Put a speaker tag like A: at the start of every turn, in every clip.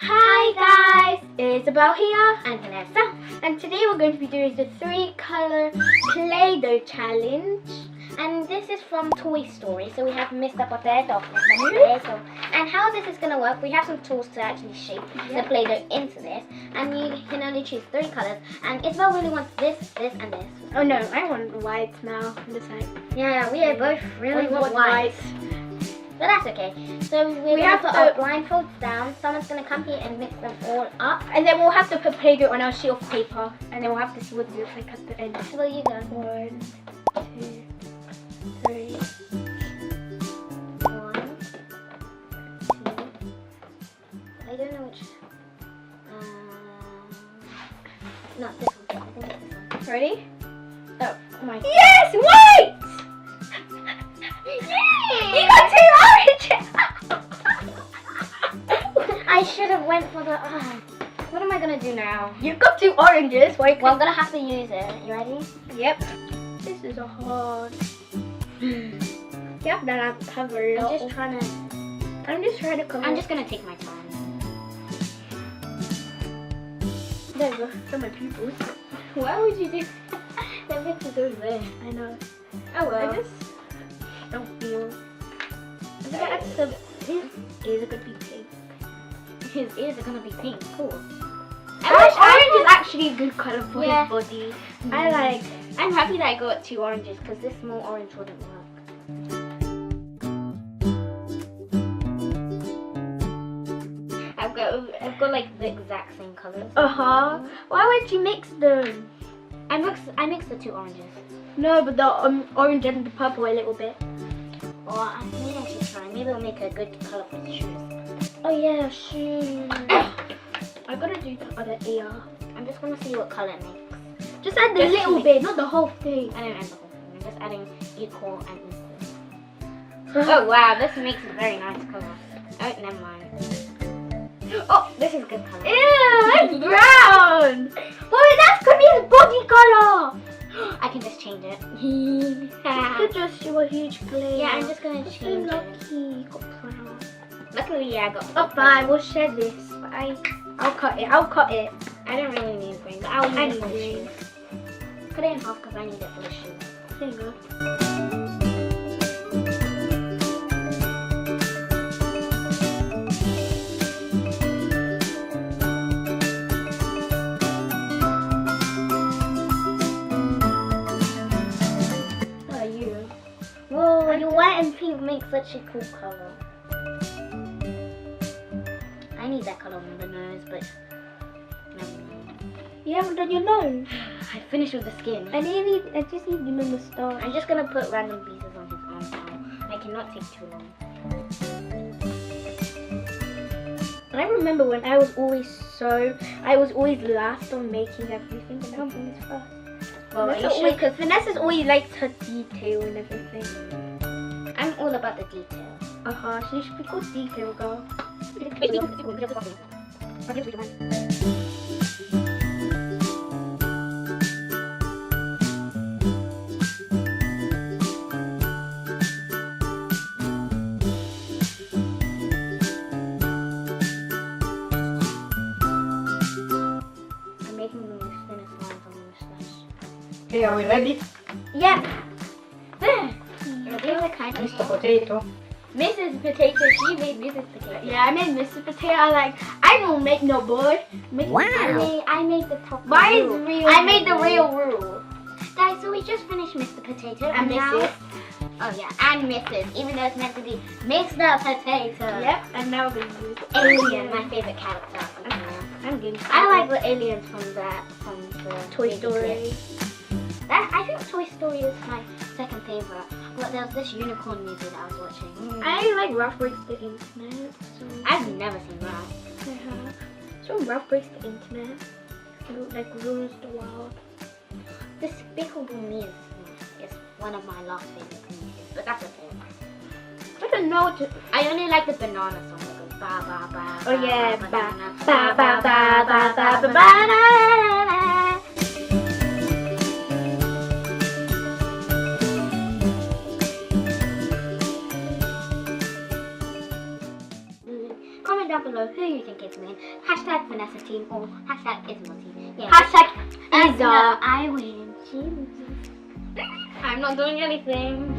A: Hi guys, Isabel here
B: And Vanessa.
A: and today we're going to be doing the 3-color Play-Doh challenge.
B: And this is from Toy Story. So we have Mr. Potato, Mr. Potato. And how this is going to work, we have some tools to actually shape the Play-Doh into this. And you can only choose 3 colors. And Isabel really wants this, this, and this.
A: Oh no, I want white now on the side.
B: Yeah, we are both really want white. But that's okay. So we have to put our blindfolds down. Someone's going to come here and mix them all up.
A: And then we'll have to put Play-Doh on our sheet of paper. And then we'll have to see what it looks like at the end.
B: So you go.
A: 1, 2, 3.
B: 1, 2. I don't know which. No, this one. I think it's this one.
A: Ready? Oh my.
B: Yes! White!
A: You got 2 oranges!
B: I should have went for the. What am I gonna do now?
A: You got 2 oranges. Why?
B: Well, I'm gonna have to use it. You ready?
A: Yep. This is a hard. Yep, then I have a lot.
B: I'm just trying to
A: cover.
B: I'm just gonna take my time.
A: There you go. Some of my pupils.
B: Why would you do that? Makes it over there.
A: I know.
B: Oh well.
A: I just don't feel. I'm gonna add some. His ears are gonna be pink.
B: His ears are gonna be pink. Cool.
A: Orange is actually a good color for
B: Yeah.
A: his body.
B: I'm happy that I got 2 oranges because this small orange wouldn't work. I've got like the exact same colors.
A: Why would you mix them?
B: I mixed the 2 oranges.
A: No, but the orange and the purple a little bit.
B: Or maybe I should try. Maybe it'll make a good color for the shoes.
A: Oh yeah, shoes. I gotta do the other ear.
B: I'm just gonna see what color it makes.
A: Just add the little bit, not the whole thing.
B: I don't add the whole thing. I'm just adding equal and equal. Oh wow, this makes a very nice color. Oh, never mind. Oh, this is good color.
A: Ew, that's brown. Boy, that could be his body color.
B: I can just change it.
A: You could just do a huge flame.
B: Yeah, I'm just gonna
A: So
B: change it.
A: lucky you got brown.
B: Luckily, yeah, I got.
A: Oh, fine, we'll share this. But I'll cut it.
B: I don't really need green, but I'll
A: I
B: use
A: need
B: it for the
A: green.
B: shoes. Put it in half because I need it for the shoes.
A: There you go. What are you?
B: Whoa, your white and pink make such a cool color. I need that color on the nose, but never mind.
A: You haven't done your nose.
B: I finished with the skin.
A: I just need you in the star.
B: I'm just gonna put random pieces on his arms now. I cannot take too long.
A: I remember when I was always last on making everything, and now I'm always first.
B: Well,
A: Vanessa's always likes her detail and everything.
B: I'm all about the detail.
A: So you should be called Detail Girl.
B: I'm making the thinnest lines on the moustache.
C: Okay, are we ready?
A: Yeah.
B: There! They're the kind of
C: Mr. Potato.
B: Mrs. Potato, she made Mrs. Potato.
A: Yeah, I made Mr. Potato. I don't make no boy.
B: I made the top
A: Mine
B: rule.
A: is real.
B: I made the real rule. Guys, so we just finished Mr. Potato
A: And
B: now.
A: Mrs.
B: Oh yeah, and Mrs. Even though it's meant to be Mr. Potato.
A: Yep, and now we're gonna use
B: Alien, my favorite character.
A: I'm getting
B: I like the aliens from the
A: Toy
B: movie
A: Story.
B: clips. I think Toy Story is my second favorite. But there's this unicorn movie that I was watching.
A: I like Ralph Breaks the Internet. So
B: I've never seen that.
A: I have. So Ralph Breaks the Internet. Like ruins the world.
B: Despicable Me is one of my last favorite movies, but that's okay.
A: I don't know what to.
B: I only like the banana song that goes ba ba ba.
A: Oh yeah,
B: ba
A: ba
B: banana,
A: ba ba ba ba ba ba banana.
B: Comment down below who you think is mean. Hashtag Vanessa team or hashtag Isabel team. Yeah.
A: Hashtag Isa.
B: No, I win. She loses. I'm not doing anything.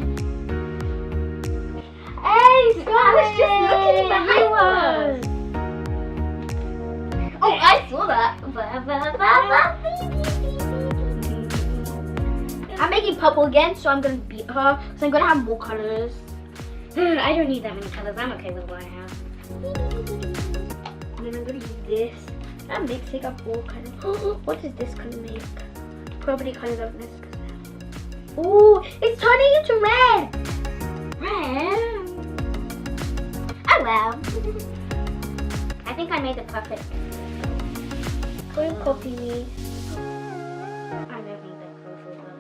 A: Hey, stop!
B: I was just looking
A: behind
B: us. Oh, I saw that.
A: I'm making purple again, so I'm gonna beat her. So I'm gonna have more colors.
B: I don't need that many colors. I'm okay with what I have.
A: And then I'm gonna use this. I'm mixing up all colors. What does this color make? Probably colors of this. Ooh, it's turning into red.
B: Red. Oh well. I think I made the perfect.
A: Don't copy me.
B: I don't need that colorful though.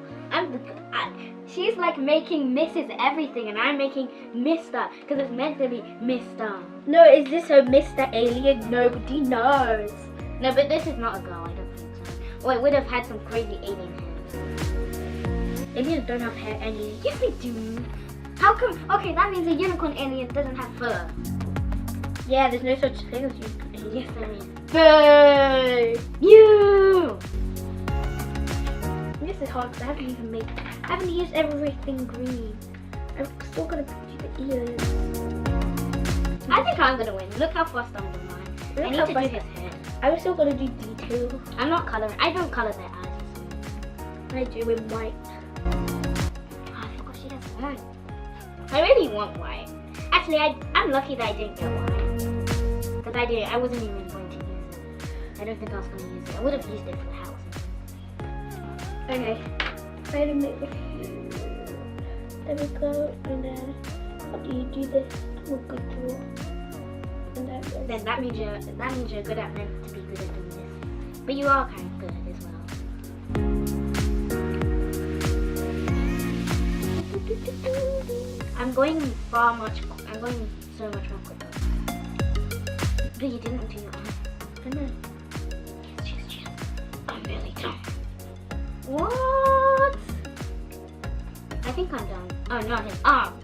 B: She's like making Mrs. Everything, and I'm making Mr. because it's meant to be Mr.
A: No, is this a Mr. Alien? Nobody knows.
B: No, but this is not a girl. I don't think so. Or it would have had some crazy alien hair.
A: Aliens don't have hair any.
B: Yes, they do. How come? Okay, that means a unicorn alien doesn't have fur.
A: Yeah, there's no such thing as unicorn.
B: Yes, there is.
A: Boo!
B: You.
A: This is hard because I haven't used everything green. I'm still gonna do the ears.
B: I think I'm gonna win. Look how fast I'm doing mine.
A: Look
B: I need
A: how
B: to do
A: fast-
B: his head.
A: I'm still gonna do detail.
B: I'm not coloring. I don't color their eyes.
A: I do in white.
B: Oh, I forgot she has white. I really want white. Actually, I'm lucky that I didn't get white. Because I wasn't even going to use it. I don't think I was going to use it. I would have used it for the house.
A: Okay. Try to make it. There we go. And then how do you do this? Oh, good draw. And then goes.
B: Then that means you're good at meant to be good at doing this. But you are kind of good as well. I'm going so much more quicker. But you didn't do your arm.
A: I know.
B: Yes. I'm really done. What? I think I'm done. Oh, not his arms.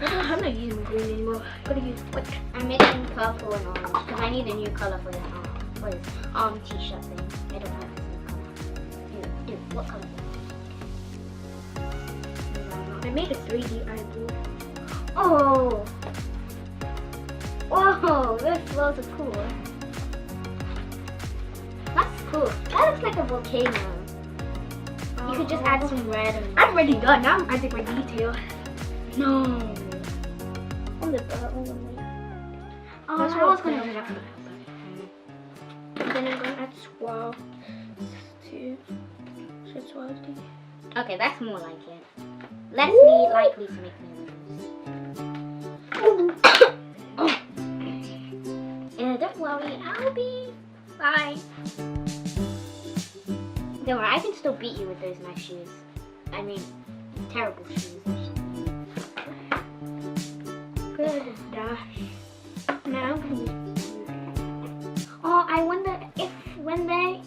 A: I'm not using green anymore. Gotta use white.
B: I'm mixing purple and orange because I need a new color for his arm t-shirt thing. I don't have the same color. Dude, what color is
A: I made a 3D eyeball.
B: it? Oh! Whoa, this flows are cool. That's cool. That looks like a volcano. You could just add some red and
A: I'm already done. Now I'm adding my detail.
B: no.
A: On the bottom.
B: Oh,
A: That's
B: I
A: what
B: was
A: I'm
B: gonna
A: doing.
B: do that.
A: And then I'm gonna add swirl to swirl.
B: Okay, that's more like it. Less likely to make me lose. Don't worry, I'll be fine. Don't worry, I can still beat you with those nice shoes. I mean, terrible shoes.
A: Good dash. Now I'm gonna use.
B: Oh, I wonder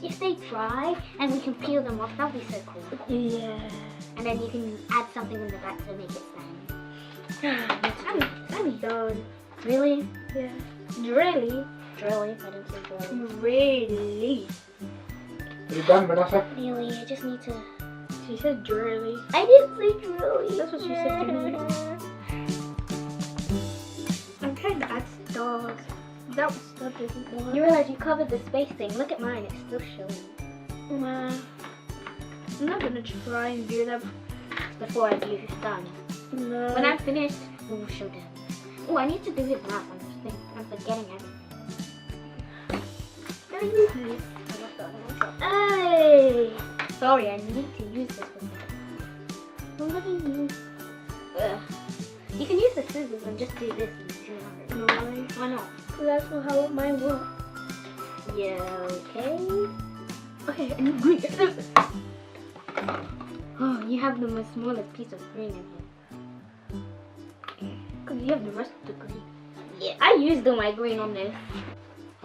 B: if they dry and we can peel them off. That would be so cool.
A: Yeah.
B: And then you can add something in the back to make it stand.
A: I'm done.
B: Really?
A: Yeah. Really?
B: Really? I didn't say really.
A: Really?
C: You done, Vanessa?
B: Really, I just need to.
A: She said really.
B: I didn't say really.
A: That's what she said to me. I'm trying to add stars. That stuff doesn't work.
B: You realize you covered the space thing. Look at mine, it's still showing.
A: Nah. I'm not gonna try and do that.
B: Before I do this done.
A: No.
B: When I'm finished, we'll show them. Oh, I need to do his mouth. I'm forgetting everything.
A: Hey!
B: Sorry, I need to use this one.
A: What do you use?
B: You can use the scissors and just do this and see how it
A: No.
B: Why not?
A: That's not how mine works.
B: Yeah, okay.
A: Okay, and green.
B: Oh, you have the most smallest piece of green in here.
A: Because you have the rest of the green.
B: Yeah, I used all my green on this.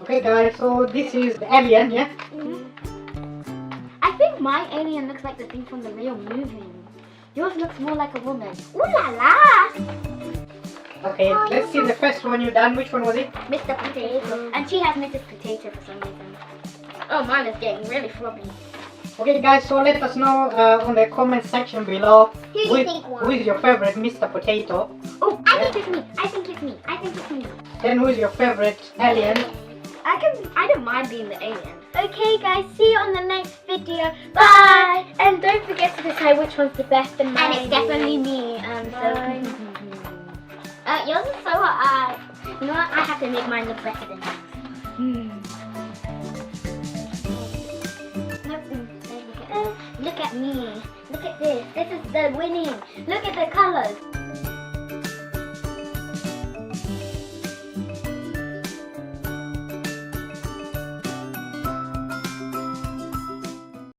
C: Okay guys, so this is the alien, yeah?
B: I think my alien looks like the thing from the real movie. Yours looks more like a woman. Ooh la la!
C: Okay, let's see the first one you done. Which one was it?
B: Mr. Potato. And she has Mrs. Potato for some reason. Oh, mine is getting really floppy.
C: Okay guys, so let us know on the comment section below
B: Who do you think won?
C: who is your favorite Mr. Potato.
B: Oh, I think it's me. I think it's me. I think it's me.
C: Then who is your favorite alien?
B: I don't mind being the alien.
A: Okay guys, see you on the next video. Bye! And don't forget to decide which one's the best and mine.
B: And it's definitely me.
A: Mine.
B: Yours is so hard. You know what? I have to make mine look better than yours. Look at me. Look at this. This is the winning. Look at the colors.